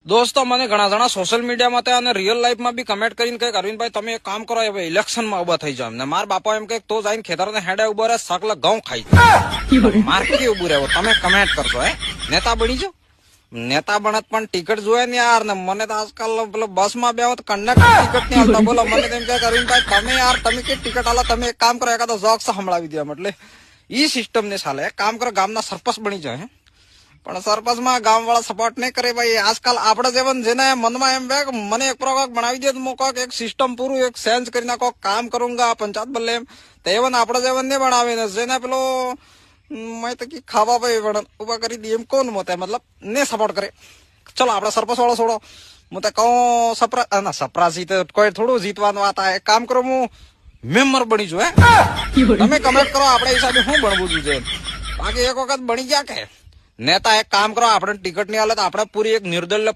દોસ્તો મને ઘણા જણા સોશિયલ મીડિયામાં અને રિયલ લાઈફમાં બી કમેન્ટ કરીને કે અરવિંદભાઈ તમે એક કામ કરો હવે ઇલેક્શનમાં ઉભા થઈ જાવ ને મારા બાપા એમ કે તો જઈને ખેતરને હેડે ઉભો રહે સકલા ઘઉં ખાઈ માર કે ઉભું રહેવો તમે કમેન્ટ કરશો હે નેતા બની જાઓ નેતા બનત પણ ટિકિટ જોયે ને યાર ને મને તો આજકાલ પેલો બસમાં બેહો તો કંડક્ટર ટિકિટ નહીં આવતા બોલો મને તેમ કે અરવિંદભાઈ તમે યાર તમે કે ટિકિટ આલો તમે એક કામ કરો એકાદો જોક્સ સંભળાવી દે એટલે ઈ સિસ્ટમ ને ચાલે એક કામ કરો ગામના સરપંચ બની જાય પણ સરપંચમાં ગામ વાળા સપોર્ટ નહીં કરે ભાઈ આજકાલ આપણે જેવન જેને મનમાં એમ કે મને એક પ્રકાર બનાવી દે તો કોક એક સિસ્ટમ પૂરું એક ચેન્જ કરી નાખો કામ કरूंगा પંચાયત બદલે એમ તેવન આપણે જેવન નહીં બનાવે ને જેને પેલો મેં તો કી ખાવા ભાઈ પણ ઉભા કરી દી એમ કોણ મતે મતલબ ને સપોર્ટ કરે ચલો આપણે સરપંચ વાળો છોડો હું તો કહું સપરા જીતે કોઈ થોડું જીતવાનું વાત એક કામ કરો હું મેમ્બર બની છું હે તમે કમેન્ટ કરો આપણે હિસાબે શું બનવું જોઈએ બાકી એક વખત બની ગયા કે નેતા એક કામ કરો આપણે ટિકિટ નહીં આલે તો આપણે પૂરી એક નિર્દલ્ય